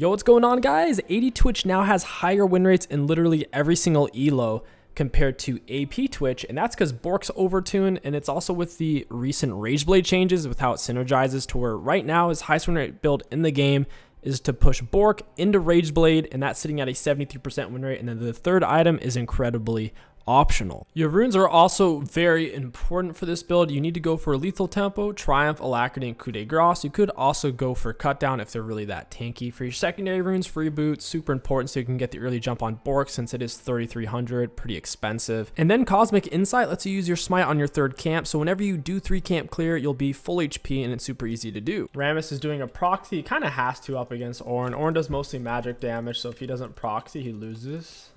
Yo, what's going on, guys? 80 Twitch now has higher win rates in literally every single elo compared to AP Twitch, and that's because Bork's overtuned, and it's also with the recent Rageblade changes with how it synergizes to where right now his highest win rate build in the game is to push Bork into Rageblade, and that's sitting at a 73% win rate, and then the third item is incredibly optional. Your runes are also very important for this build. You need to go for Lethal Tempo, Triumph, Alacrity, and Coup de Grace. You could also go for Cut Down if they're really that tanky. For your secondary runes, Free Boot, super important so you can get the early jump on Bork since it is 3,300, pretty expensive. And then Cosmic Insight lets you use your Smite on your third camp, so whenever you do 3 camp clear, you'll be full HP and it's super easy to do. Rammus is doing a proxy. He kind of has to up against Ornn. Ornn does mostly magic damage, so if he doesn't proxy, he loses.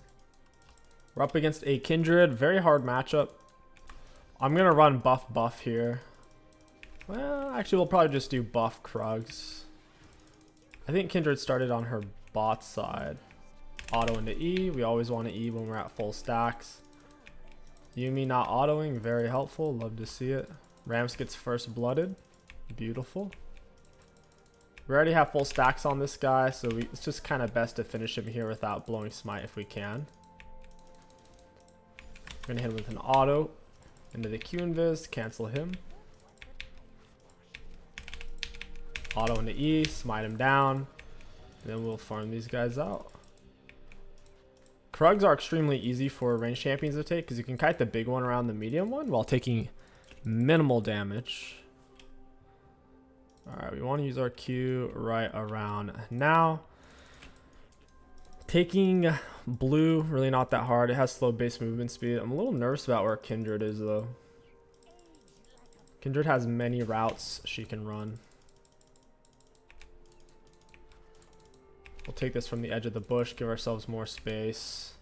We're up against a Kindred, very hard matchup. I'm going to run buff here. Well, actually, we'll probably just do buff Krugs. I think Kindred started on her bot side. Auto into E. We always want to E when we're at full stacks. Yuumi not autoing, very helpful. Love to see it. Rammus gets first blooded. Beautiful. We already have full stacks on this guy, so it's just kind of best to finish him here without blowing Smite if we can. We're going to hit him with an auto into the Q invis, cancel him. Auto into E, smite him down, and then we'll farm these guys out. Krugs are extremely easy for range champions to take because you can kite the big one around the medium one while taking minimal damage. Alright, we want to use our Q right around now. Taking blue, really not that hard. It has slow base movement speed. I'm a little nervous about where Kindred is though. Kindred has many routes she can run. We'll take this from the edge of the bush, give ourselves more space.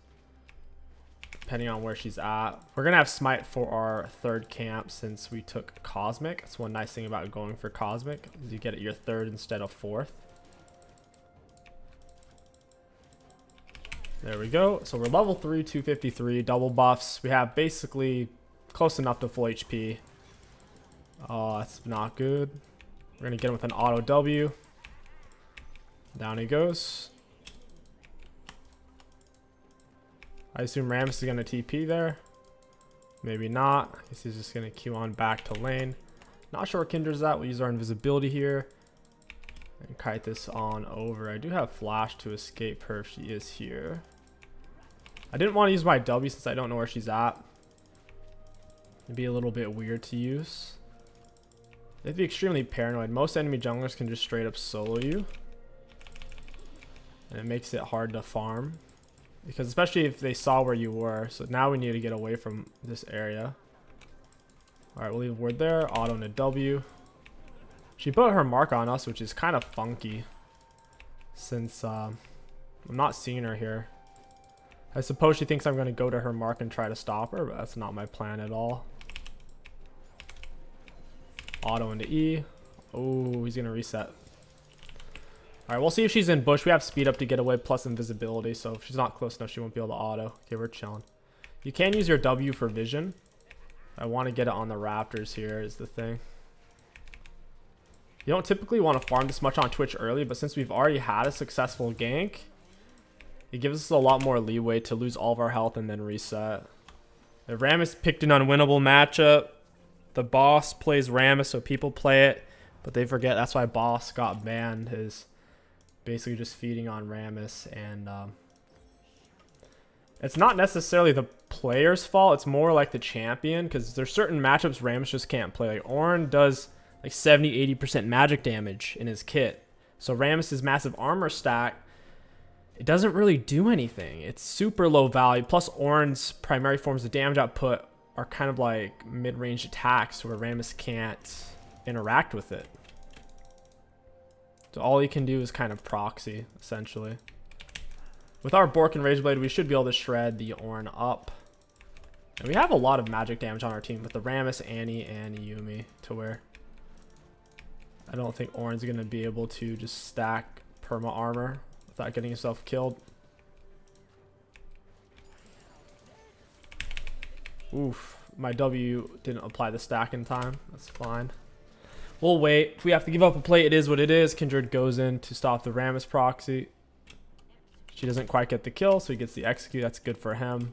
Depending on where she's at. We're going to have Smite for our third camp since we took Cosmic. That's one nice thing about going for Cosmic, is you get it your third instead of fourth. There we go. So we're level 3, 253, double buffs. We have basically close enough to full HP. Oh, that's not good. We're going to get him with an auto W. Down he goes. I assume Rammus is going to TP there. Maybe not. I guess he's just going to Q on back to lane. Not sure where Kindred's at. We'll use our invisibility here. And kite this on over. I do have flash to escape her if she is here. I didn't want to use my W since I don't know where she's at. It'd be a little bit weird to use. They'd be extremely paranoid. Most enemy junglers can just straight up solo you. And it makes it hard to farm. Because especially if they saw where you were. So now we need to get away from this area. Alright, we'll leave a word there. Auto into W. She put her mark on us, which is kind of funky. Since I'm not seeing her here. I suppose she thinks I'm going to go to her mark and try to stop her, but that's not my plan at all. Auto into E. Oh, he's going to reset. Alright, we'll see if she's in bush. We have speed up to get away plus invisibility, so if she's not close enough, she won't be able to auto. Okay, we're chilling. You can use your W for vision. I want to get it on the Raptors here is the thing. You don't typically want to farm this much on Twitch early, but since we've already had a successful gank, it gives us a lot more leeway to lose all of our health and then reset. The Rammus picked an unwinnable matchup. The boss plays Rammus, so people play it, but they forget that's why boss got banned, is basically just feeding on Rammus. And it's not necessarily the player's fault, it's more like the champion, because there's certain matchups Rammus just can't play. Like Ornn does like 70-80% magic damage in his kit, so Rammus's massive armor stack, it doesn't really do anything. It's super low value. Plus Ornn's primary forms of damage output are kind of like mid-range attacks where Rammus can't interact with it. So all he can do is kind of proxy, essentially. With our Bork and Rageblade, we should be able to shred the Ornn up. And we have a lot of magic damage on our team with the Rammus, Annie, and Yuumi, to where I don't think Ornn's going to be able to just stack perma armor without getting himself killed. Oof, my W didn't apply the stack in time. That's fine. We'll wait. If we have to give up a plate, it is what it is. Kindred goes in to stop the Rammus proxy. She doesn't quite get the kill, so he gets the execute. That's good for him.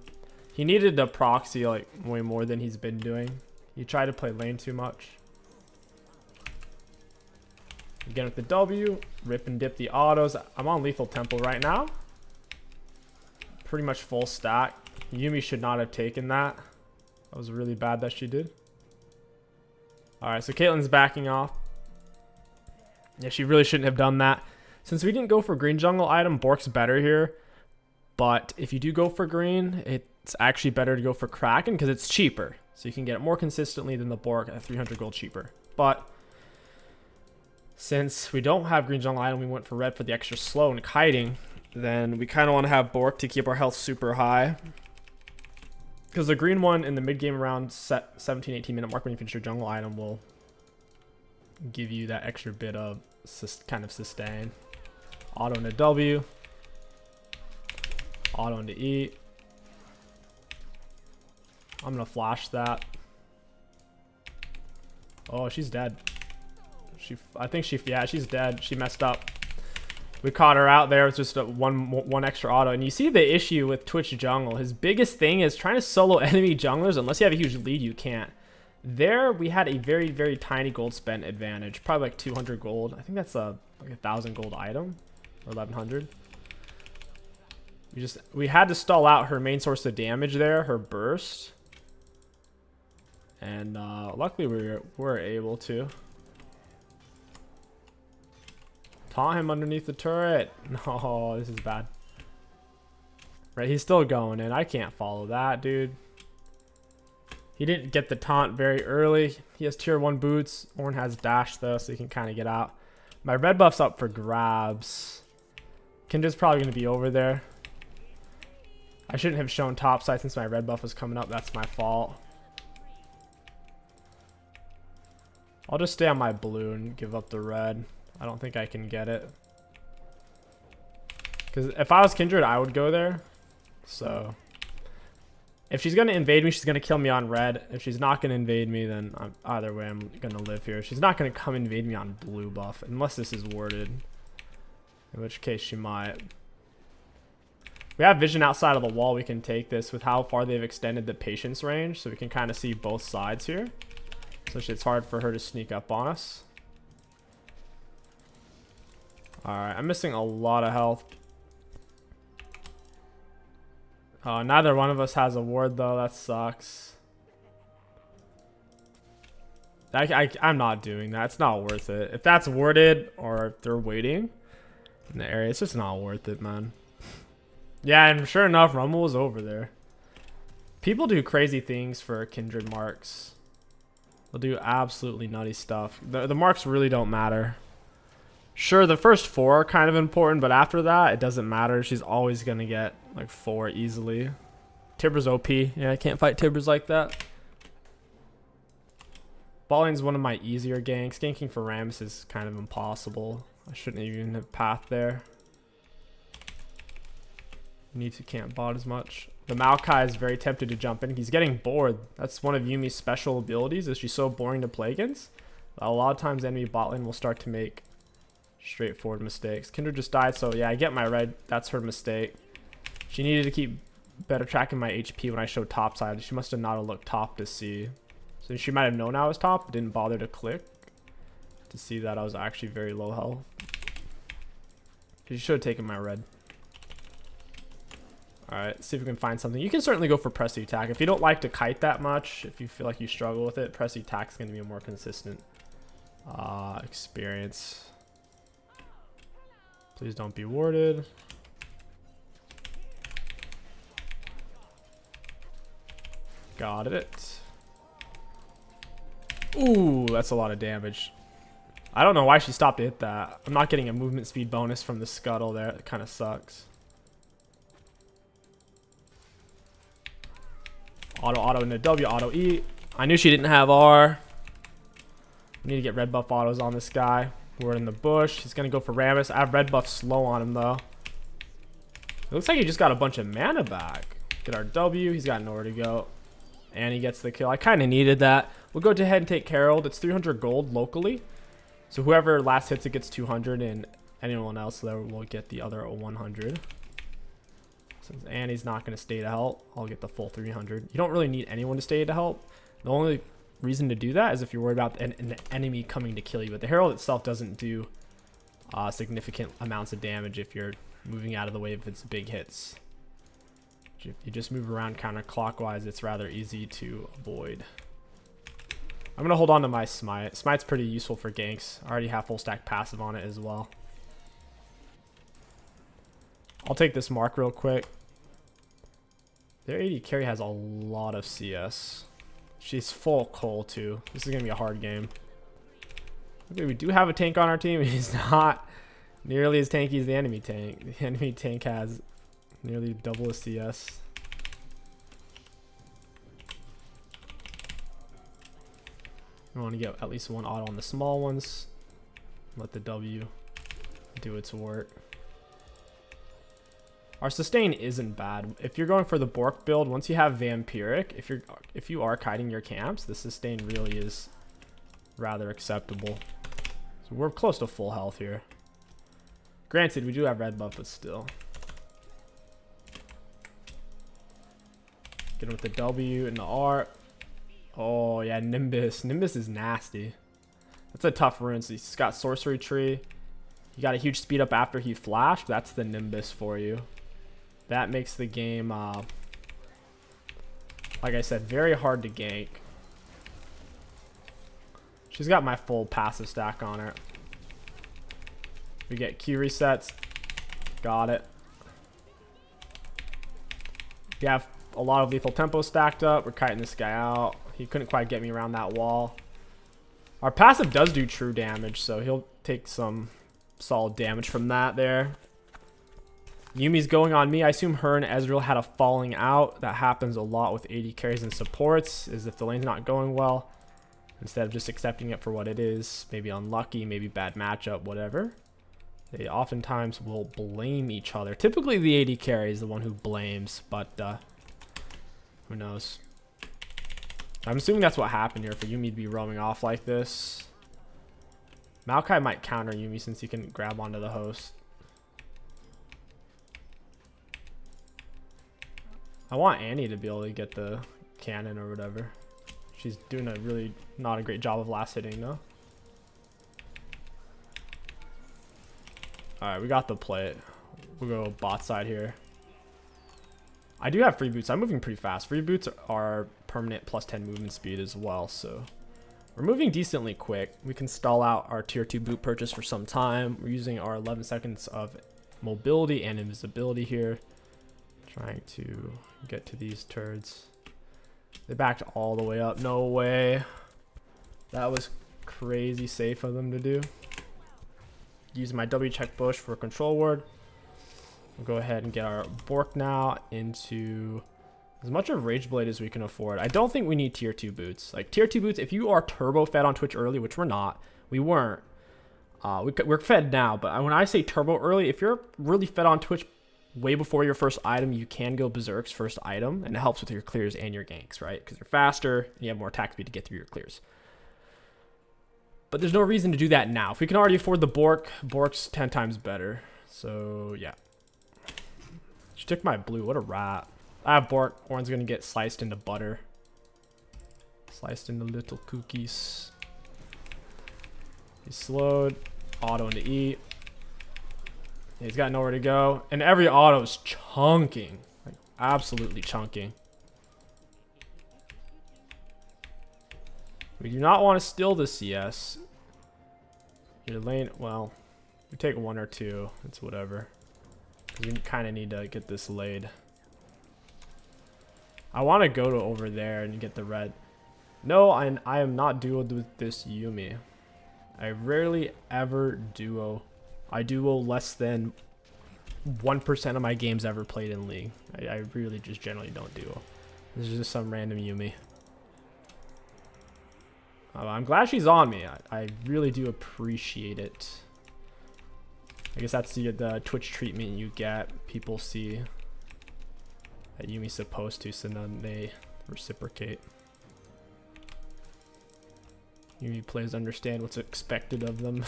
He needed a proxy like way more than he's been doing. He tried to play lane too much. Again with the W, rip and dip the autos. I'm on lethal tempo right now. Pretty much full stack. Yuumi should not have taken that. That was really bad that she did. Alright, so Caitlyn's backing off. Yeah, she really shouldn't have done that. Since we didn't go for green jungle item, Bork's better here. But if you do go for green, it's actually better to go for Kraken because it's cheaper. So you can get it more consistently than the Bork at 300 gold cheaper. But since we don't have green jungle item, we went for red for the extra slow and kiting. Then we kind of want to have Bork to keep our health super high. Because the green one in the mid-game around 17-18 minute mark when you finish your jungle item will give you that extra bit of kind of sustain. Auto into W. Auto into E. I'm going to flash that. Oh, she's dead. I think she's dead. She messed up. We caught her out there with just one extra auto. And you see the issue with Twitch jungle. His biggest thing is trying to solo enemy junglers. Unless you have a huge lead, you can't. There, we had a very, very tiny gold spent advantage. Probably like 200 gold. I think that's like 1,000 gold item. Or 1,100. We had to stall out her main source of damage there. Her burst. And luckily we were able to. Taunt him underneath the turret. No, this is bad. Right, he's still going in. I can't follow that, dude. He didn't get the taunt very early. He has tier 1 boots. Ornn has dash though, so he can kind of get out. My red buff's up for grabs. Kindred's probably going to be over there. I shouldn't have shown topside since my red buff was coming up. That's my fault. I'll just stay on my blue and give up the red. I don't think I can get it. Because if I was Kindred, I would go there. So if she's going to invade me, she's going to kill me on red. If she's not going to invade me, then either way, I'm going to live here. She's not going to come invade me on blue buff. Unless this is warded. In which case she might. We have vision outside of the wall. We can take this with how far they've extended the patience range. So we can kind of see both sides here. So it's hard for her to sneak up on us. Alright, I'm missing a lot of health. Neither one of us has a ward though. That sucks. I'm not doing that. It's not worth it. If that's warded or if they're waiting in the area, it's just not worth it, man. Yeah, and sure enough, Rumble was over there. People do crazy things for Kindred marks. They'll do absolutely nutty stuff. The marks really don't matter. Sure, the first 4 are kind of important, but after that, it doesn't matter. She's always going to get like 4 easily. Tibra's OP. Yeah, I can't fight Tibra's like that. Bot lane's one of my easier ganks. Ganking for Rammus is kind of impossible. I shouldn't even have path there. Need to camp bot as much. The Maokai is very tempted to jump in. He's getting bored. That's one of Yuumi's special abilities, is she's so boring to play against. A lot of times enemy bot lane will start to make straightforward mistakes. Kindred just died, so yeah, I get my red. That's her mistake. She needed to keep better tracking my HP when I showed top side. She must have not have looked top to see. So she might have known I was top, but didn't bother to click to see that I was actually very low health. She should have taken my red. Alright, see if we can find something. You can certainly go for pressy attack. If you don't like to kite that much, if you feel like you struggle with it, pressy attack is going to be a more consistent experience. Please don't be warded. Got it. Ooh, that's a lot of damage. I don't know why she stopped to hit that. I'm not getting a movement speed bonus from the scuttle there. It kind of sucks. Auto into W, auto E. I knew she didn't have R. We need to get red buff autos on this guy. We're in the bush. He's going to go for Rammus. I have red buff slow on him, though. It looks like he just got a bunch of mana back. Get our W. He's got nowhere to go. And he gets the kill. I kind of needed that. We'll go ahead and take Herald. It's 300 gold locally. So whoever last hits it gets 200, and anyone else there will get the other 100. Since Annie's not going to stay to help, I'll get the full 300. You don't really need anyone to stay to help. The only reason to do that is if you're worried about an enemy coming to kill you. But the Herald itself doesn't do significant amounts of damage if you're moving out of the way if it's big hits. If you just move around counterclockwise, it's rather easy to avoid. I'm going to hold on to my Smite. Smite's pretty useful for ganks. I already have full stack passive on it as well. I'll take this mark real quick. Their AD carry has a lot of CS. She's full coal too. This is going to be a hard game. Okay, we do have a tank on our team. He's not nearly as tanky as the enemy tank. The enemy tank has nearly double the CS. We want to get at least one auto on the small ones. Let the W do its work. Our sustain isn't bad. If you're going for the Bork build, once you have Vampiric, if you are kiting your camps, the sustain really is rather acceptable. So we're close to full health here. Granted, we do have red buff, but still. Get him with the W and the R. Oh yeah, Nimbus. Nimbus is nasty. That's a tough rune. So he's got Sorcery Tree. He got a huge speed up after he flashed. That's the Nimbus for you. That makes the game, like I said, very hard to gank. She's got my full passive stack on her. We get Q resets. Got it. We have a lot of lethal tempo stacked up. We're kiting this guy out. He couldn't quite get me around that wall. Our passive does do true damage, so he'll take some solid damage from that there. Yumi's going on me. I assume her and Ezreal had a falling out. That happens a lot with AD carries and supports, is if the lane's not going well. Instead of just accepting it for what it is, maybe unlucky, maybe bad matchup, whatever. They oftentimes will blame each other. Typically the AD carry is the one who blames, but who knows. I'm assuming that's what happened here for Yumi to be roaming off like this. Maokai might counter Yumi since he can grab onto the host. I want Annie to be able to get the cannon or whatever. She's doing a really not a great job of last hitting though. Alright, we got the play. We'll go bot side here. I do have free boots. I'm moving pretty fast. Free boots are permanent plus 10 movement speed as well, so we're moving decently quick. We can stall out our tier 2 boot purchase for some time. We're using our 11 seconds of mobility and invisibility here. Trying to get to these turds. They backed all the way up. No way. That was crazy safe of them to do. Using my W check bush for a control ward. We'll go ahead and get our Bork now into as much of Rageblade as we can afford. I don't think we need tier 2 boots. Like tier 2 boots, if you are turbo fed on Twitch early, which we're not, we weren't. We're fed now, but when I say turbo early, if you're really fed on Twitch way before your first item, you can go Berserk's first item, and it helps with your clears and your ganks, right? Because you're faster, and you have more attack speed to get through your clears. But there's no reason to do that now. If we can already afford the Bork, Bork's 10 times better. So, yeah. She took my blue. What a rat. I have Bork. Oran's going to get sliced into butter. Sliced into little cookies. He's slowed. Auto into E. He's got nowhere to go. And every auto is chunking. Like, absolutely chunking. We do not want to steal the CS. Your lane, well, we take 1 or 2. It's whatever. We kind of need to get this laid. I want to go to over there and get the red. No, I am not duoed with this Yumi. I rarely ever duo. I duo less than 1% of my games ever played in League. I really just generally don't duo. This is just some random Yumi. I'm glad she's on me. I really do appreciate it. I guess that's the Twitch treatment you get. People see that Yumi's supposed to, so then they reciprocate. Yumi players understand what's expected of them.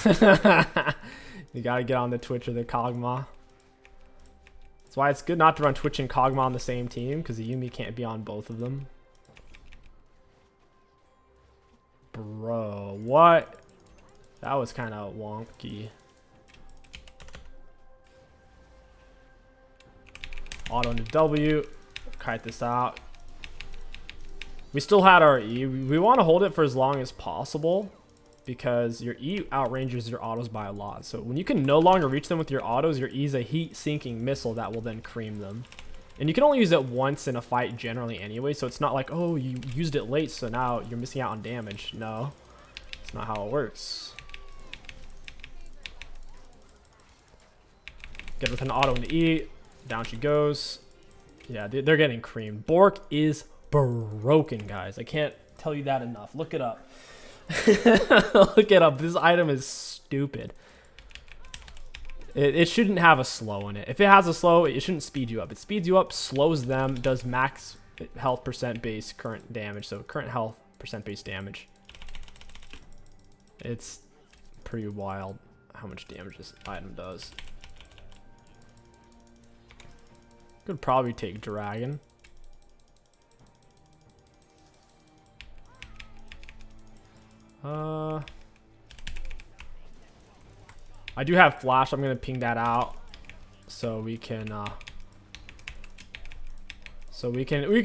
You gotta get on the Twitch or the Kog'Maw. That's why it's good not to run Twitch and Kog'Maw on the same team, because the Yumi can't be on both of them. Bro, what? That was kind of wonky. Auto into W. Kite this out. We still had our E. We want to hold it for as long as possible, because your E outranges your autos by a lot. So when you can no longer reach them with your autos, your E is a heat-sinking missile that will then cream them. And you can only use it once in a fight generally anyway, so it's not like, oh, you used it late, so now you're missing out on damage. No, that's not how it works. Get with an auto into E. Down she goes. Yeah, they're getting creamed. Bork is broken, guys. I can't tell you that enough. Look it up. Look it up. This item is stupid. It shouldn't have a slow in it. If it has a slow, it shouldn't speed you up. It speeds you up, slows them, does max health percent base current damage. So current health percent base damage. It's pretty wild how much damage this item does. Could probably take Dragon. I do have Flash. I'm gonna ping that out so we can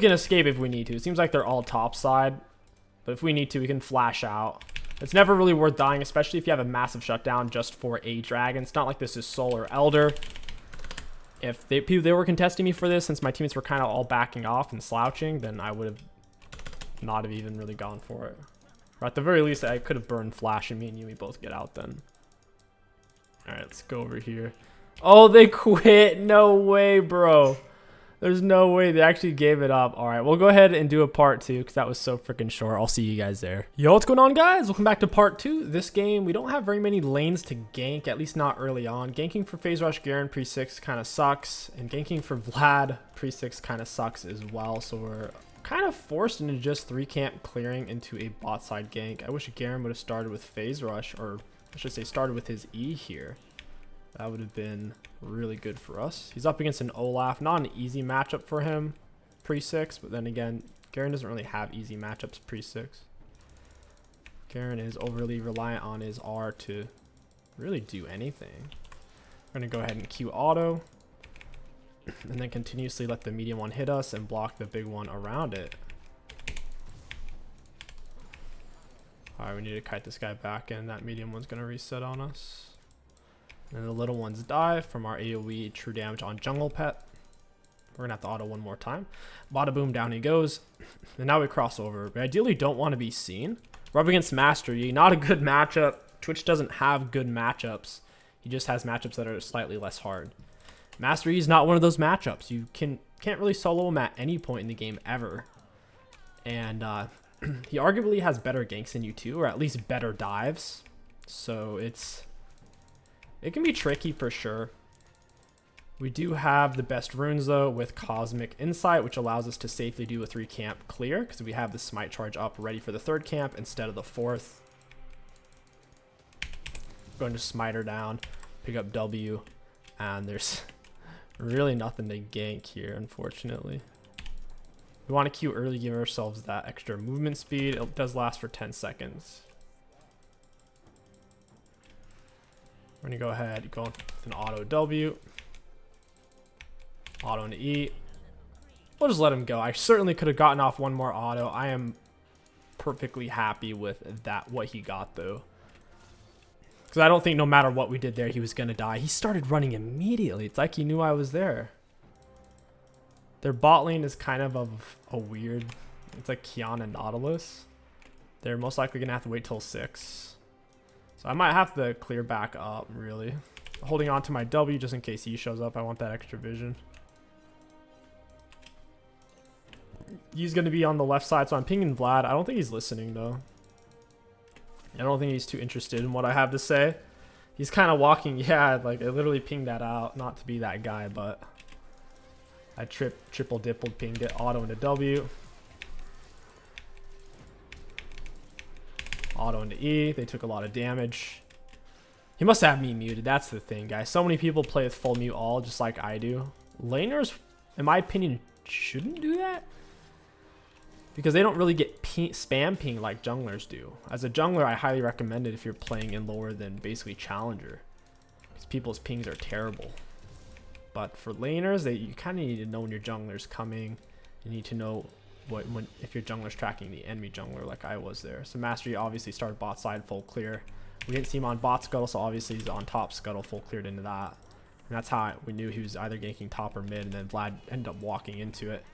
escape if we need to. It seems like they're all top side, but if we need to, we can flash out. It's never really worth dying, especially if you have a massive shutdown just for a dragon. It's not like this is Soul or Elder. If they were contesting me for this, since my teammates were kind of all backing off and slouching, then I would have not have even really gone for it. Or at the very least, I could have burned Flash and me and Yumi both get out then. Alright, let's go over here. Oh, they quit. No way, bro. There's no way they actually gave it up. Alright, we'll go ahead and do a part 2 because that was so freaking short. I'll see you guys there. Yo, what's going on, guys? Welcome back to part 2. This game, we don't have very many lanes to gank, at least not early on. Ganking for Phase Rush Garen pre-6 kind of sucks, and ganking for Vlad pre-6 kind of sucks as well. So we're kind of forced into just 3-camp clearing into a bot side gank. I wish Garen would have started with Phase Rush, or I should say started with his E here. That would have been really good for us. He's up against an Olaf. Not an easy matchup for him pre-6, but then again, Garen doesn't really have easy matchups pre-6. Garen is overly reliant on his R to really do anything. We're going to go ahead and Q auto, and then continuously let the medium one hit us and block the big one around it. Alright, we need to kite this guy back in. That medium one's going to reset on us. And the little ones die from our AoE true damage on Jungle Pet. We're going to have to auto one more time. Bada boom, down he goes. And now we cross over. We ideally don't want to be seen. We're up against Master Yi. Not a good matchup. Twitch doesn't have good matchups. He just has matchups that are slightly less hard. Master Yi is not one of those matchups. You can't really solo him at any point in the game ever. And he arguably has better ganks than you too, or at least better dives. So it can be tricky for sure. We do have the best runes though with Cosmic Insight, which allows us to safely do a 3-camp clear because we have the Smite charge up ready for the 3rd camp instead of the 4th. Going to smite her down, pick up W, and there's really nothing to gank here, unfortunately. We want to Q early, give ourselves that extra movement speed. It does last for 10 seconds. We're going to go ahead, go with an auto W. Auto into E. We'll just let him go. I certainly could have gotten off one more auto. I am perfectly happy with that, what he got though. Because I don't think no matter what we did there, he was going to die. He started running immediately. It's like he knew I was there. Their bot lane is kind of a weird... It's like Kiana Nautilus. They're most likely going to have to wait till 6. So I might have to clear back up, really. Holding on to my W just in case he shows up. I want that extra vision. He's going to be on the left side, so I'm pinging Vlad. I don't think he's listening, though. I don't think he's too interested in what I have to say. He's kind of walking. Yeah, like I literally pinged that out. Not to be that guy, but I triple dippled, pinged it, auto into W. Auto into E. They took a lot of damage. He must have me muted. That's the thing, guys. So many people play with full mute all, just like I do. Laners, in my opinion, shouldn't do that. Because they don't really get spam ping like junglers do. As a jungler, I highly recommend it if you're playing in lower than basically challenger. Because people's pings are terrible. But for laners, you kind of need to know when your jungler's coming. You need to know if your jungler's tracking the enemy jungler like I was there. So Mastery obviously started bot side full clear. We didn't see him on bot scuttle, so obviously he's on top scuttle full cleared into that. And that's how we knew he was either ganking top or mid, and then Vlad ended up walking into it.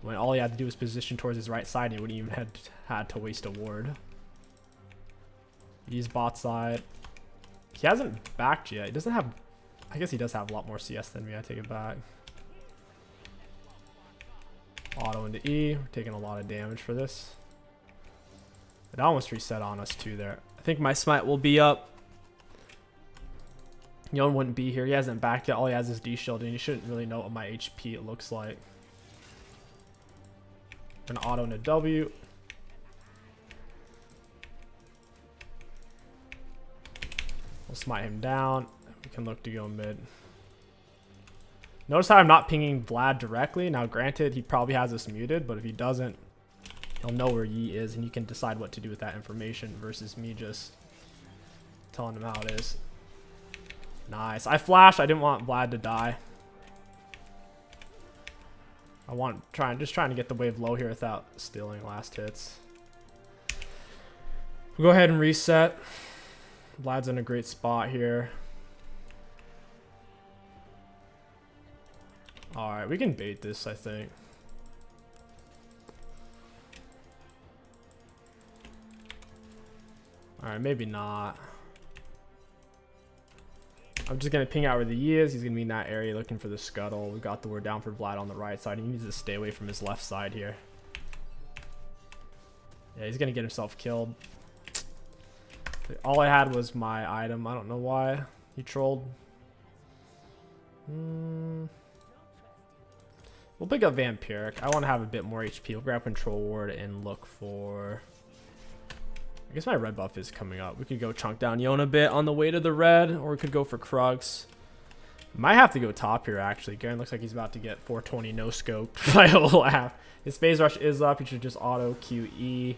When all he had to do was position towards his right side, he wouldn't even had to waste a ward. He's bot side. He hasn't backed yet. He doesn't have... I guess he does have a lot more CS than me. I take it back. Auto into E. We're taking a lot of damage for this. It almost reset on us too there. I think my smite will be up. Yon wouldn't be here. He hasn't backed yet. All he has is D-shielding. You shouldn't really know what my HP it looks like. An auto into W. We'll smite him down. We can look to go mid. Notice how I'm not pinging Vlad directly. Now, granted, he probably has us muted, but if he doesn't, he'll know where Yi is, and you can decide what to do with that information versus me just telling him how it is. Nice. I flashed. I didn't want Vlad to die. Just trying to get the wave low here without stealing last hits. We'll go ahead and reset. Vlad's in a great spot here. Alright, we can bait this, I think. Alright, maybe not. I'm just going to ping out where the Yi is. He's going to be in that area looking for the scuttle. We got the word down for Vlad on the right side. He needs to stay away from his left side here. Yeah, he's going to get himself killed. All I had was my item. I don't know why he trolled. We'll pick up Vampiric. I want to have a bit more HP. We'll grab Control Ward and look for... I guess my red buff is coming up. We could go chunk down Yon a bit on the way to the red, or we could go for Krugs. Might have to go top here, actually. Garen looks like he's about to get 420 no scope by a laugh. His phase rush is up. He should just auto QE.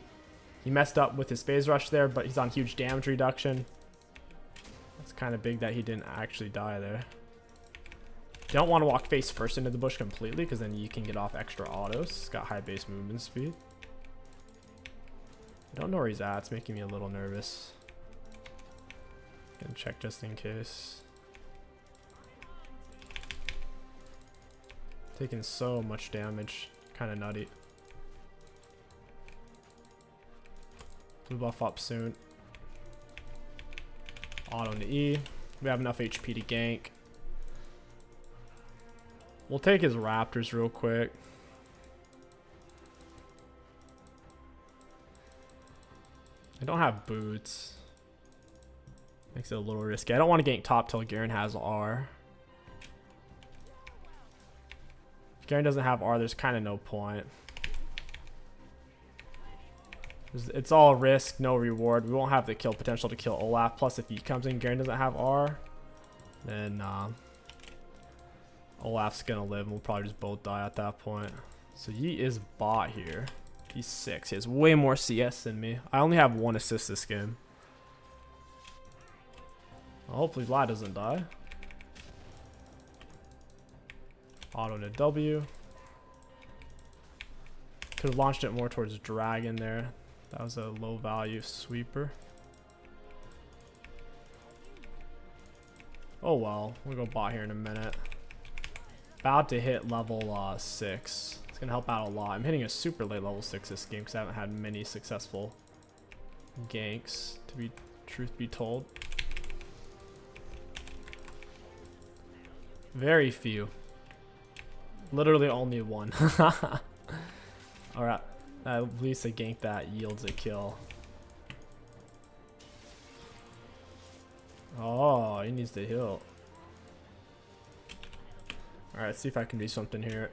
He messed up with his phase rush there, but he's on huge damage reduction. That's kind of big that he didn't actually die there. You don't want to walk face first into the bush completely, because then you can get off extra autos. He's got high base movement speed. I don't know where he's at. It's making me a little nervous. Gonna check just in case. Taking so much damage. Kind of nutty. Blue buff up soon. Auto into E. We have enough HP to gank. We'll take his raptors real quick. I don't have boots. Makes it a little risky. I don't want to gank top till Garen has R. If Garen doesn't have R, there's kind of no point. It's all risk, no reward. We won't have the kill potential to kill Olaf. Plus, if he comes in, Garen doesn't have R, then Olaf's gonna live, and we'll probably just both die at that point. So Yi is bot here. He's 6. He has way more CS than me. I only have 1 assist this game. Well, hopefully Vlad doesn't die. Auto to W. Could have launched it more towards Dragon there. That was a low value sweeper. Oh well, we'll go bot here in a minute. About to hit level 6. It's gonna help out a lot. I'm hitting a super late level 6 this game because I haven't had many successful ganks, to be truth be told. Very few. Literally only 1. Alright, at least a gank that yields a kill. Oh, he needs to heal. Alright, let's see if I can do something here.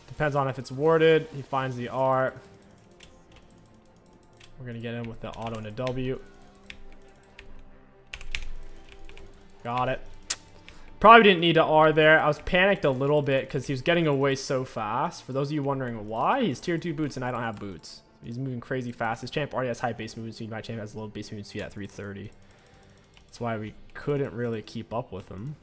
Depends on if it's warded. He finds the R. We're going to get in with the auto and a W. Got it. Probably didn't need to R there. I was panicked a little bit because he was getting away so fast. For those of you wondering why, he's tier 2 boots and I don't have boots. He's moving crazy fast. His champ already has high base movement speed. My champ has low base movement speed at 330. That's why we couldn't really keep up with him.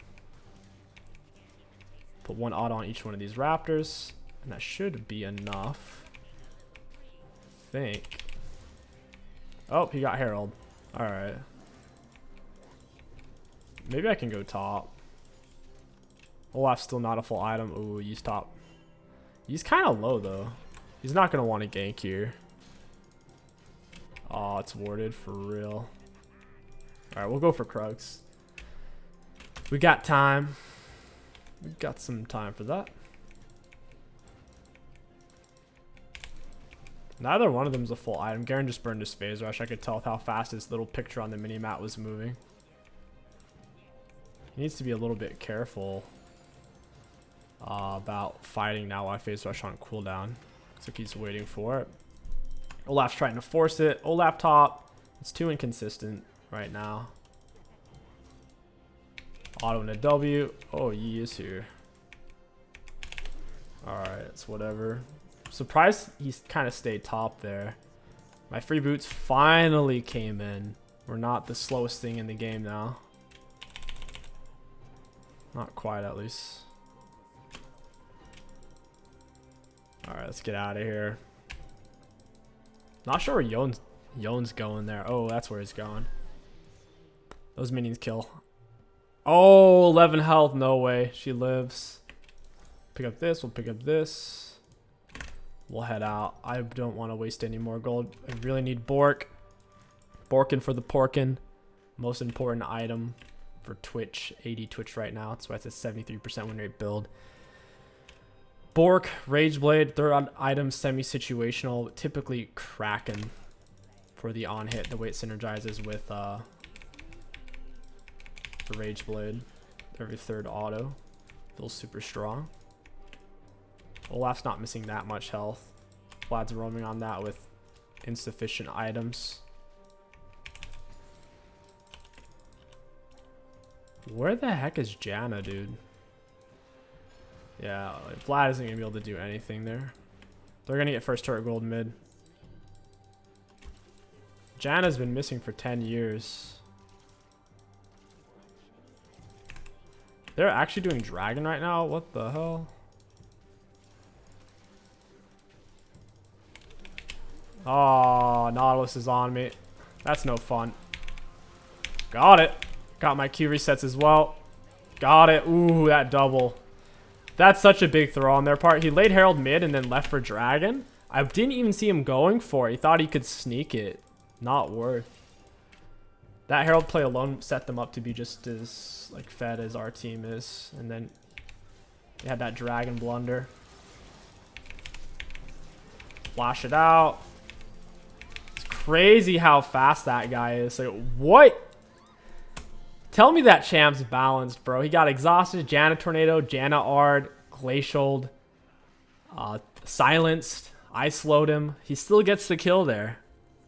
Put one auto on each one of these raptors. And that should be enough. I think. Oh, he got Herald. Alright. Maybe I can go top. Olaf's still not a full item. Ooh, he's top. He's kind of low, though. He's not going to want to gank here. Oh, it's warded for real. Alright, we'll go for Krugs. We got time. We got some time for that. Neither one of them is a full item. Garen just burned his phase rush. I could tell with how fast his little picture on the mini-map was moving. He needs to be a little bit careful about fighting now while I phase rush on cooldown. Looks like he's waiting for it. Olaf's trying to force it. Olaf top. It's too inconsistent right now. Auto and a W. Oh, Yi is here. Alright, it's whatever. Surprised he's kind of stayed top there. My free boots finally came in. We're not the slowest thing in the game now. Not quite, at least. Alright, let's get out of here. Not sure where Yon's going there. Oh, that's where he's going. Those minions kill. Oh, 11 health. No way. She lives. Pick up this. We'll pick up this. We'll head out. I don't want to waste any more gold. I really need Bork. Borkin for the porkin. Most important item for Twitch. 80 Twitch right now. That's why it's a 73% win rate build. Bork, Rageblade, third item, semi-situational. Typically Kraken for the on-hit. The way it synergizes with the Rageblade. Every third auto. Feels super strong. Olaf's not missing that much health. Vlad's roaming on that with insufficient items. Where the heck is Janna, dude? Yeah, like Vlad isn't going to be able to do anything there. They're going to get first turret gold mid. Janna's been missing for 10 years. They're actually doing dragon right now? What the hell? Oh, Nautilus is on me. That's no fun. Got it. Got my Q resets as well. Got it. Ooh, that double. That's such a big throw on their part. He laid Herald mid and then left for dragon. I didn't even see him going for it. He thought he could sneak it. Not worth. That Herald play alone set them up to be just as like fed as our team is. And then they had that dragon blunder. Flash it out. It's crazy how fast that guy is. Like, what? Tell me that champ's balanced, bro. He got exhausted, Janna Tornado, Janna Ard, Glacialed, silenced. I slowed him. He still gets the kill there.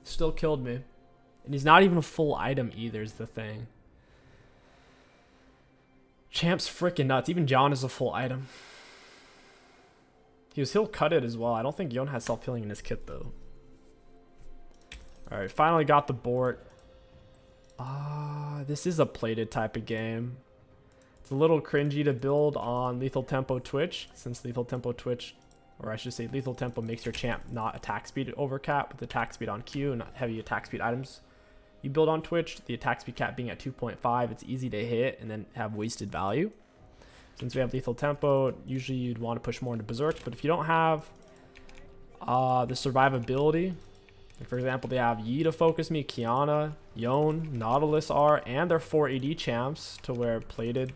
Still killed me. And he's not even a full item either is the thing. Champ's freaking nuts. Even John is a full item. He'll cut it as well. I don't think Yon has self-healing in his kit though. Alright, finally got the board. This is a plated type of game. It's a little cringy to build on Lethal Tempo Twitch, since Lethal Tempo Twitch, or I should say Lethal Tempo makes your champ not attack speed over cap with attack speed on Q and not heavy attack speed items you build on Twitch. The attack speed cap being at 2.5, it's easy to hit and then have wasted value. Since we have Lethal Tempo, usually you'd want to push more into Berserk, but if you don't have the survivability, like for example, they have Yi to focus me, Kiana, Yon, Nautilus are, and they're 4 AD champs to where plated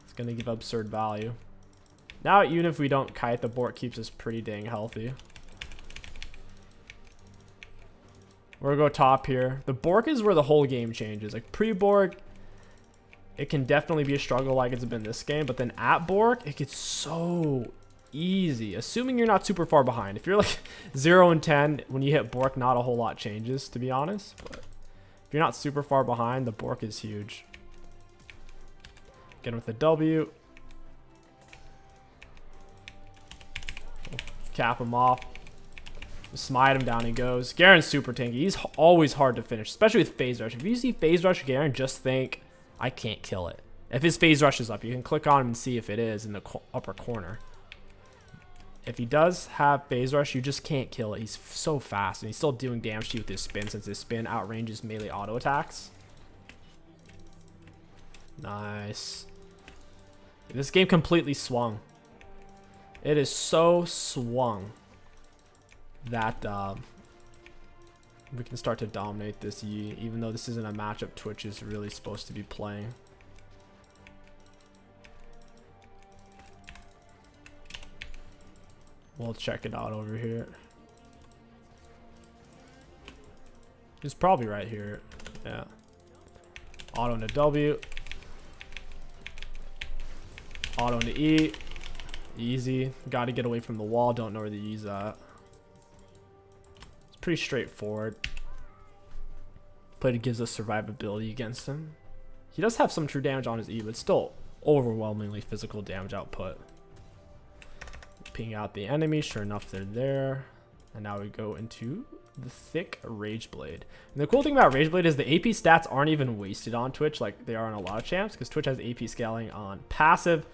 is going to give absurd value. Now, even if we don't kite, the Bork keeps us pretty dang healthy. We're going to go top here. The Bork is where the whole game changes. Like pre-Bork, it can definitely be a struggle like it's been this game, but then at Bork, it gets so easy, assuming you're not super far behind. If you're like 0 and 10, when you hit Bork, not a whole lot changes, to be honest. But if you're not super far behind, the Bork is huge. Get him with the W. Cap him off. Smite him, down he goes. Garen's super tanky. He's always hard to finish, especially with phase rush. If you see phase rush Garen, just think, I can't kill it. If his phase rush is up, you can click on him and see if it is in the upper corner. If he does have phase rush, you just can't kill it. He's so fast, and he's still doing damage to you with his spin, since his spin outranges melee auto attacks. Nice. This game completely swung. It is so swung that we can start to dominate this Yi, even though this isn't a matchup Twitch is really supposed to be playing. We'll check it out over here. It's probably right here. Yeah. Auto into W. Auto into E. Easy. Got to get away from the wall. Don't know where the E's at. It's pretty straightforward. Play gives us survivability against him. He does have some true damage on his E, but still overwhelmingly physical damage output. Ping out the enemy. Sure enough, they're there. And now we go into the thick Rage Blade. And the cool thing about Rage Blade is the AP stats aren't even wasted on Twitch like they are on a lot of champs, because Twitch has AP scaling on passive.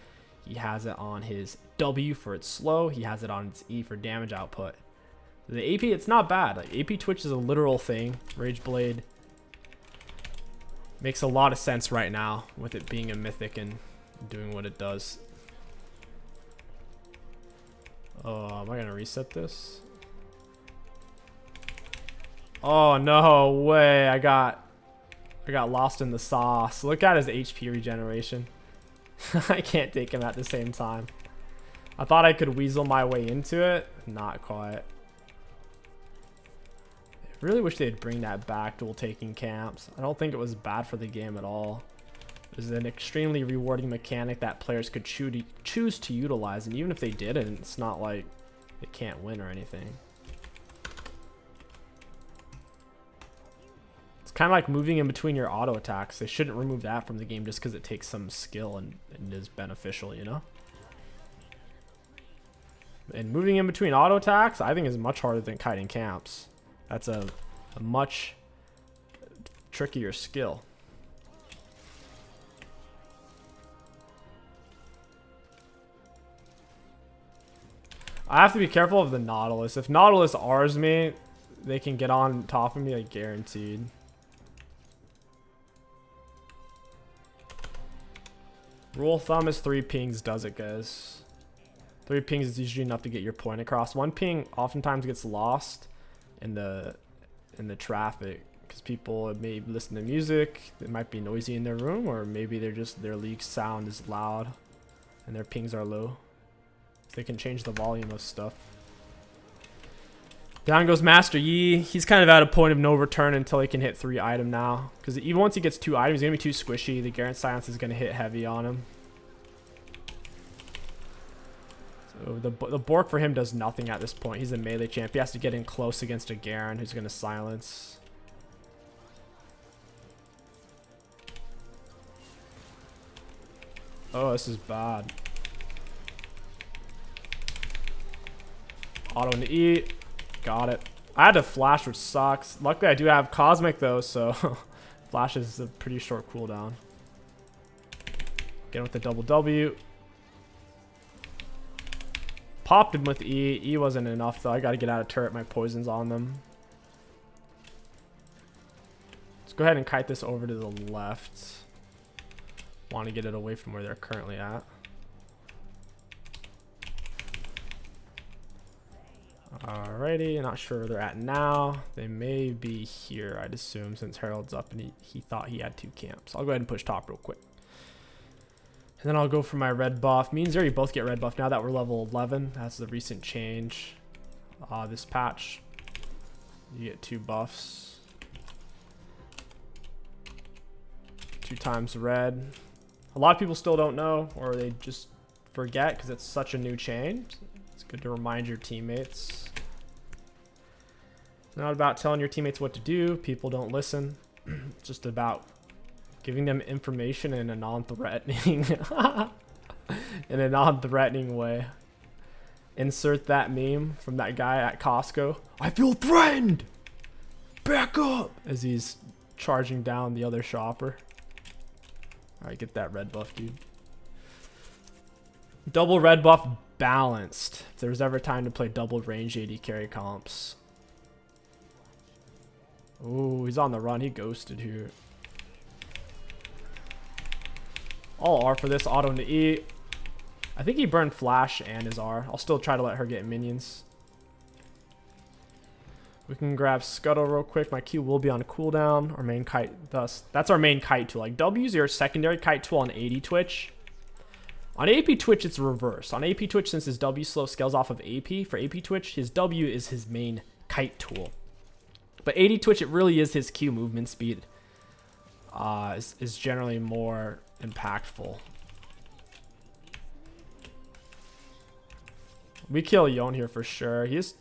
He has it on his W for its slow. He has it on its E for damage output. The AP, it's not bad. Like, AP Twitch is a literal thing. Rage Blade makes a lot of sense right now with it being a mythic and doing what it does. Oh, am I gonna reset this? Oh no way! I got lost in the sauce. Look at his HP regeneration. I can't take him at the same time. I thought I could weasel my way into it. Not quite. I really wish they'd bring that back, dual taking camps. I don't think it was bad for the game at all. It was an extremely rewarding mechanic that players could choose to utilize, and even if they didn't, it's not like they can't win or anything. It's kind of like moving in between your auto attacks. They shouldn't remove that from the game just because it takes some skill and is beneficial, you know? And moving in between auto attacks, I think is much harder than kiting camps. That's a much trickier skill. I have to be careful of the Nautilus. If Nautilus R's me, they can get on top of me, like guaranteed. Rule of thumb is 3 pings does it, guys. 3 pings is usually enough to get your point across. 1 ping oftentimes gets lost in the traffic because people may listen to music. It might be noisy in their room, or maybe their league sound is loud and their pings are low. They can change the volume of stuff. Down goes Master Yi. He's kind of at a point of no return until he can hit 3 item now. Because even once he gets 2 items, he's going to be too squishy. The Garen Silence is going to hit heavy on him. So the Bork for him does nothing at this point. He's a melee champ. He has to get in close against a Garen who's going to silence. Oh, this is bad. Auto into E. Got it. I had to flash, which sucks. Luckily, I do have Cosmic, though, so flash is a pretty short cooldown. Get him with the double W. Popped him with E. E wasn't enough, though. I got to get out of turret. My poison's on them. Let's go ahead and kite this over to the left. Want to get it away from where they're currently at. Alrighty, not sure where they're at now. They may be here, I'd assume, since Herald's up and he thought he had 2 camps. I'll go ahead and push top real quick. And then I'll go for my red buff. Me and Zeri both get red buff now that we're level 11. That's the recent change. This patch, you get 2 buffs. 2 times red. A lot of people still don't know, or they just forget because it's such a new change. It's good to remind your teammates. It's not about telling your teammates what to do. People don't listen. It's just about giving them information in a non-threatening way. Insert that meme from that guy at Costco. I feel threatened. Back up, as he's charging down the other shopper. All right, get that red buff, dude. Double red buff balanced. If there was ever time to play double range AD carry comps. Ooh, he's on the run. He ghosted here. All R for this, auto into E. I think he burned flash and his R. I'll still try to let her get minions. We can grab Scuttle real quick. My Q will be on cooldown. Our main kite, that's our main kite tool. Like W's your secondary kite tool on AD Twitch. On AP Twitch, it's reverse. On AP Twitch, since his W slow scales off of AP, for AP Twitch, his W is his main kite tool. But AD Twitch, it really is his Q movement speed. Is generally more impactful. We kill Yon here for sure. He is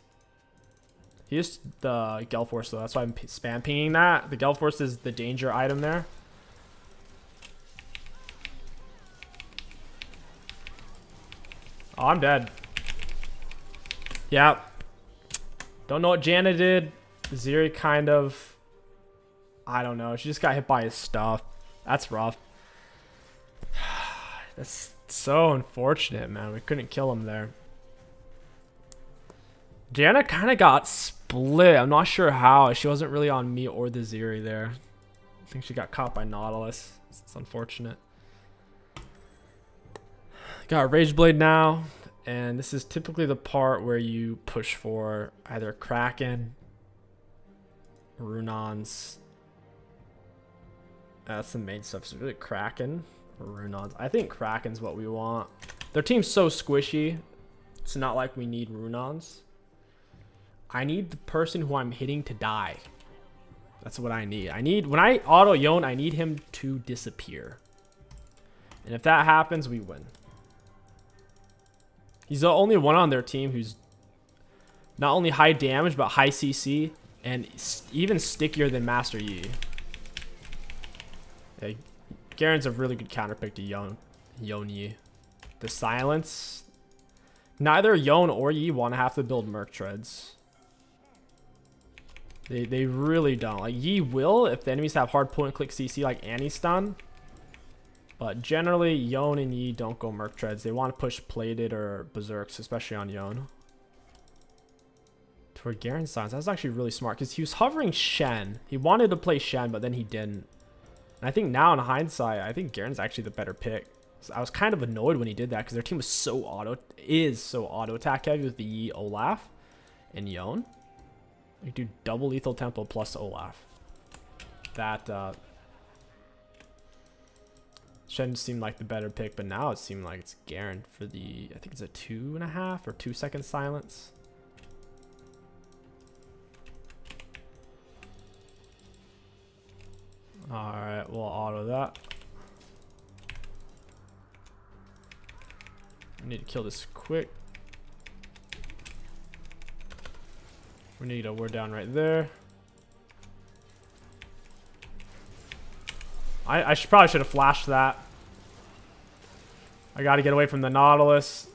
the Gale Force though. That's why I'm spam pinging that. The Gale Force is the danger item there. Oh, I'm dead. Yeah. Don't know what Janna did. Zeri kind of, I don't know. She just got hit by his stuff. That's rough. That's so unfortunate, man. We couldn't kill him there. Janna kind of got split. I'm not sure how. She wasn't really on me or the Zeri there. I think she got caught by Nautilus. It's unfortunate. Got Rage Blade now. And this is typically the part where you push for either Kraken, Runons. That's the main stuff. So really Kraken or Runons. I think Kraken's what we want. Their team's so squishy. It's not like we need Runons. I need the person who I'm hitting to die. That's what I need. When I auto Yon, I need him to disappear. And if that happens, we win. He's the only one on their team who's not only high damage, but high CC. And even stickier than Master Yi. Yeah, Garen's a really good counterpick to Yon Yi. The silence. Neither Yon or Yi want to have to build Merc Treads. They really don't. Like Yi will if the enemies have hard point and click CC like Annie's stun. But generally Yon and Yi don't go Merc Treads. They want to push Plated or Berserks, especially on Yon. Toward Garen's silence. That's actually really smart because he was hovering Shen. He wanted to play Shen, but then he didn't. And I think now in hindsight, I think Garen's actually the better pick. So I was kind of annoyed when he did that because their team was so auto attack heavy with the Yi, Olaf, and Yon. You do double lethal tempo plus Olaf. That Shen seemed like the better pick, but now it seemed like it's Garen for the, I think it's a 2.5 or 2 second silence. Alright, we'll auto that. We need to kill this quick. We need a word down right there. I probably should have flashed that. I got to get away from the Nautilus.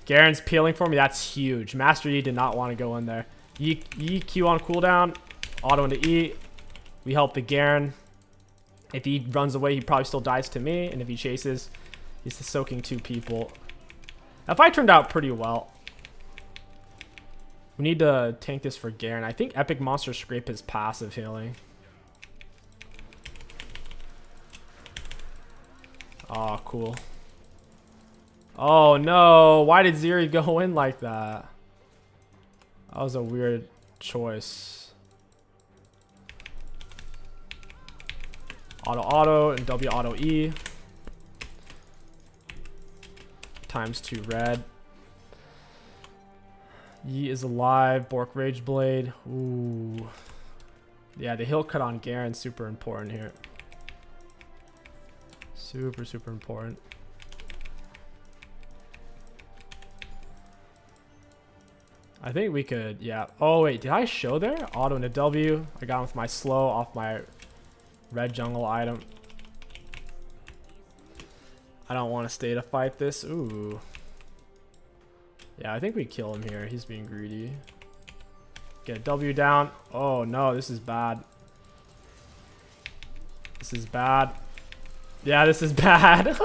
Garen's peeling for me. That's huge. Master Yi did not want to go in there. Yi Q on cooldown. Auto into E. We help the Garen. If he runs away, he probably still dies to me. And if he chases, he's soaking 2 people. That fight turned out pretty well. We need to tank this for Garen. I think Epic Monster Scrape is passive healing. Oh, cool. Oh, no. Why did Zeri go in like that? That was a weird choice. Auto and W auto E. Times 2 red. Yi is alive. Bork Rage Blade. Ooh. Yeah, the heal cut on Garen super important here. Super important. I think we could, yeah. Oh wait, did I show there? Auto into W. I got him with my slow off my red jungle item. I don't want to stay to fight this. Ooh. Yeah, I think we kill him here. He's being greedy. Get a W down. Oh no, this is bad. This is bad. Yeah, this is bad.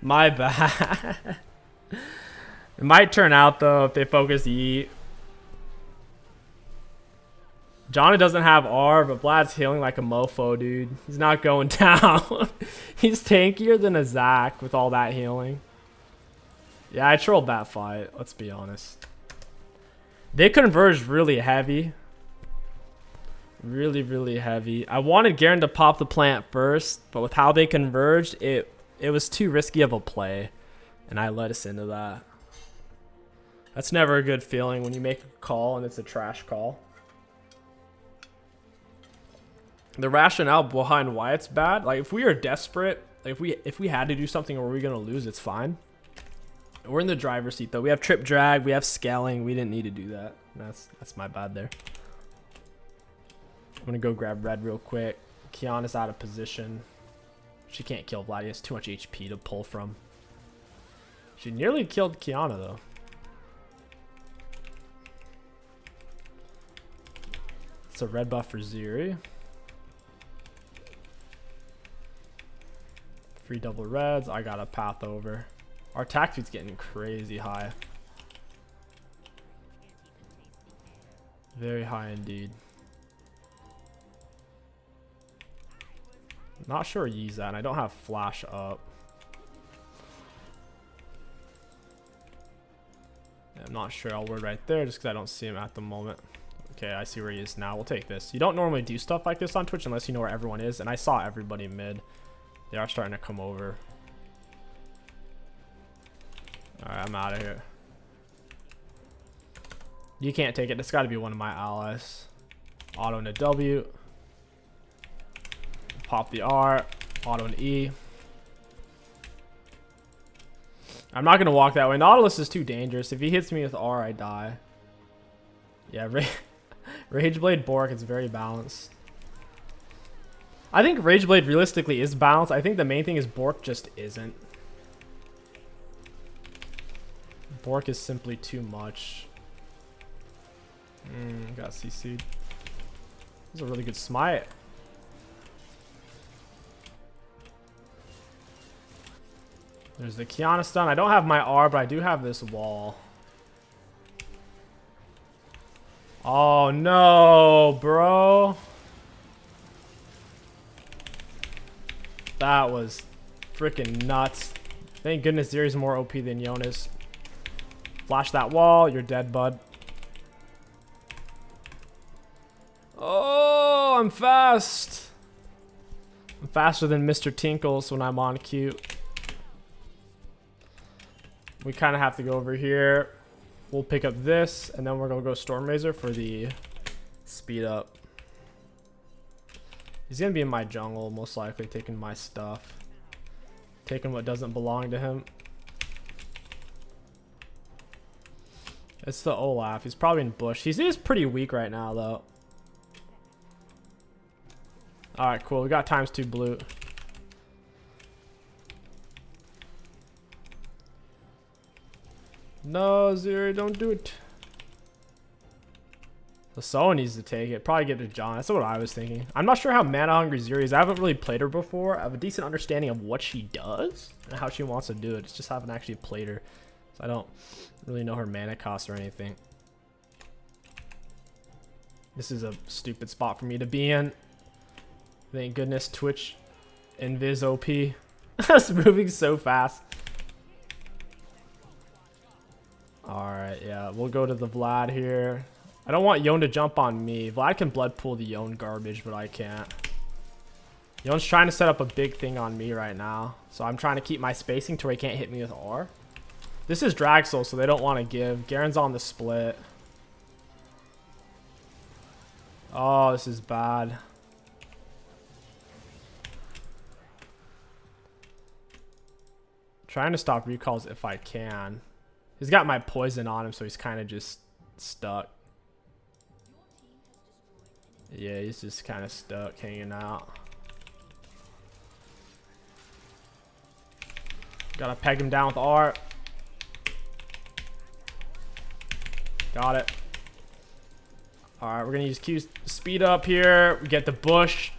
My bad. It might turn out though if they focus E. Johnny doesn't have R, but Vlad's healing like a mofo, dude. He's not going down. He's tankier than a Zac with all that healing. Yeah, I trolled that fight. Let's be honest. They converged really heavy. Really, really heavy. I wanted Garen to pop the plant first, but with how they converged, it was too risky of a play. And I let us into that. That's never a good feeling when you make a call and it's a trash call. The rationale behind why it's bad, like if we are desperate, like if we had to do something or we're gonna lose, it's fine. We're in the driver's seat though. We have trip drag, we have scaling. We didn't need to do that. That's my bad there. I'm gonna go grab red real quick. Kiana's out of position. She can't kill Vlad. He has too much HP to pull from. She nearly killed Kiana though. It's a red buff for Ziri. Free double reds. I got a path over. Our attack speed's getting crazy high. Very high indeed. Not sure where Yee's at, and I don't have flash up. Yeah, I'm not sure. I'll word right there just because I don't see him at the moment. Okay, I see where he is now. We'll take this. You don't normally do stuff like this on Twitch unless you know where everyone is, and I saw everybody mid. They are starting to come over. Alright, I'm out of here. You can't take it. It's got to be one of my allies. Auto into W. Pop the R. Auto into E. I'm not going to walk that way. Nautilus is too dangerous. If he hits me with R, I die. Yeah, Rageblade Bork is very balanced. I think Rageblade realistically is balanced. I think the main thing is Bork just isn't. Bork is simply too much. Got CC'd. This is a really good smite. There's the Kiana stun. I don't have my R, but I do have this wall. Oh no, bro. That was freaking nuts. Thank goodness Zeri's more OP than Jonas. Flash that wall. You're dead, bud. Oh, I'm fast. I'm faster than Mr. Tinkles when I'm on cue. We kind of have to go over here. We'll pick up this, and then we're going to go Storm Razor for the speed up. He's going to be in my jungle, most likely, taking my stuff. Taking what doesn't belong to him. It's the Olaf. He's probably in bush. He is pretty weak right now, though. Alright, cool. We got ×2 blue. No, Zeri, don't do it. So someone needs to take it. Probably get to John. That's what I was thinking. I'm not sure how mana hungry Zeri is. I haven't really played her before. I have a decent understanding of what she does and how she wants to do it. It's just haven't actually played her. So I don't really know her mana cost or anything. This is a stupid spot for me to be in. Thank goodness Twitch Invis OP. It's moving so fast. Alright, yeah. We'll go to the Vlad here. I don't want Yon to jump on me. Vlad can blood pool the Yon garbage, but I can't. Yon's trying to set up a big thing on me right now. So I'm trying to keep my spacing to where he can't hit me with R. This is Drag Soul, so they don't want to give. Garen's on the split. Oh, this is bad. Trying to stop recalls if I can. He's got my poison on him, so he's kind of just stuck. Yeah, he's just kind of stuck, hanging out. Gotta peg him down with R. Got it. Alright, we're gonna use Q speed up here. We get the bush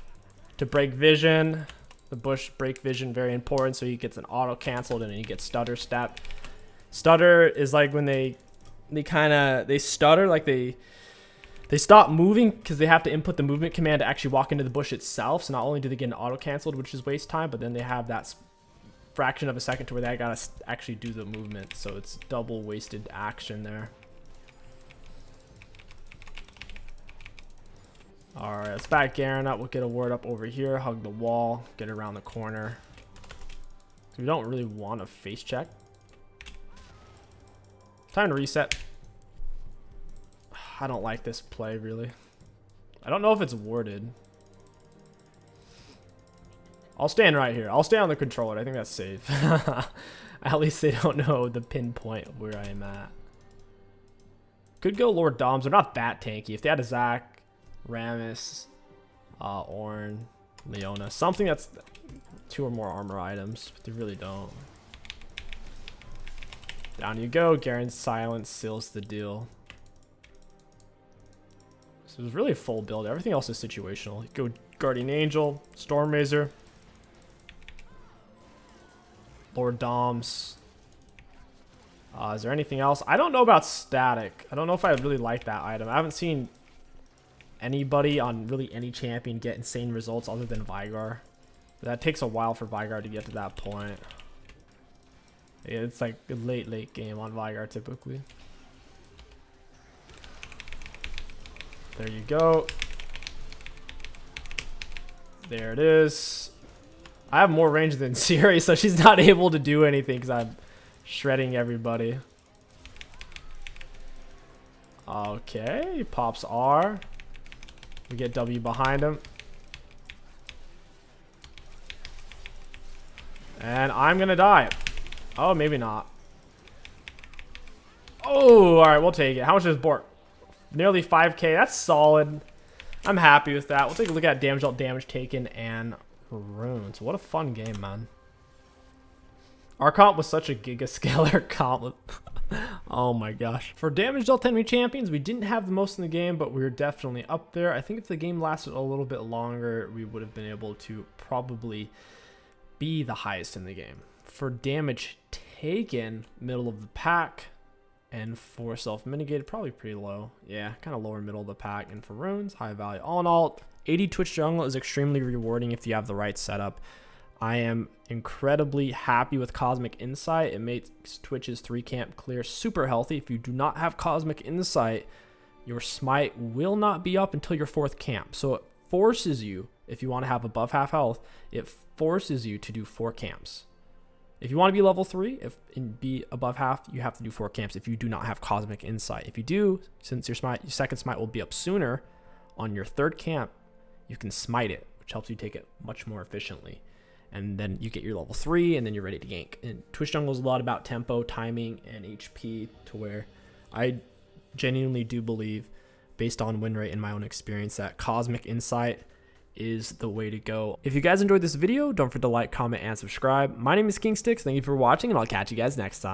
to break vision. The bush break vision, very important, so he gets an auto canceled and then he gets stutter step. Stutter is like when they stutter, like they stop moving because they have to input the movement command to actually walk into the bush itself. So not only do they get an auto canceled, which is waste time, but then they have that fraction of a second to where they gotta actually do the movement. So it's double wasted action there. Alright, let's back Garen up. We'll get a word up over here, hug the wall, get around the corner. So we don't really want a face check. Time to reset. I don't like this play, really. I don't know if it's warded. I'll stand right here. I'll stay on the controller. I think that's safe. At least they don't know the pinpoint of where I am at. Could go Lord Doms. They're not that tanky. If they had a Zac, Rammus, Ornn, Leona, something that's 2 or more armor items, but they really don't. Down you go. Garen's silence seals the deal. So it's really a full build. Everything else is situational. Go Guardian Angel, Storm Razor, Lord Doms. Is there anything else? I don't know about static. I don't know if I really like that item. I haven't seen anybody on really any champion get insane results other than Veigar. That takes a while for Veigar to get to that point. Yeah, it's like a late game on Veigar typically. There you go. There it is. I have more range than Siri, so she's not able to do anything because I'm shredding everybody. Okay, he pops R. We get W behind him. And I'm gonna die. Oh, maybe not. Oh, alright, we'll take it. How much is Bork? Nearly 5k. That's solid. I'm happy with that. We'll take a look at damage dealt, damage taken, and runes. What a fun game, man. Our comp was such a gigascaler comp. Oh my gosh. For damage dealt enemy champions, we didn't have the most in the game, but we were definitely up there. I think if the game lasted a little bit longer, we would have been able to probably be the highest in the game. For damage taken, middle of the pack, and for self-mitigated, probably pretty low. Yeah, kind of lower middle of the pack. And for runes, high value. All in all, 80 Twitch jungle is extremely rewarding if you have the right setup. I am incredibly happy with Cosmic Insight. It makes Twitch's 3-camp clear super healthy. If you do not have Cosmic Insight, your smite will not be up until your 4th camp. So it forces you, if you want to have above half health, it forces you to do 4 camps. If you want to be level 3 and be above half, you have to do 4 camps if you do not have Cosmic Insight. If you do, since your 2nd smite will be up sooner, on your 3rd camp, you can smite it, which helps you take it much more efficiently. And then you get your level 3, and then you're ready to gank. And Twitch jungle is a lot about tempo, timing, and HP, to where I genuinely do believe, based on win rate and my own experience, that Cosmic Insight is the way to go. If you guys enjoyed this video, don't forget to like, comment, and subscribe. My name is King Sticks. Thank you for watching, and I'll catch you guys next time.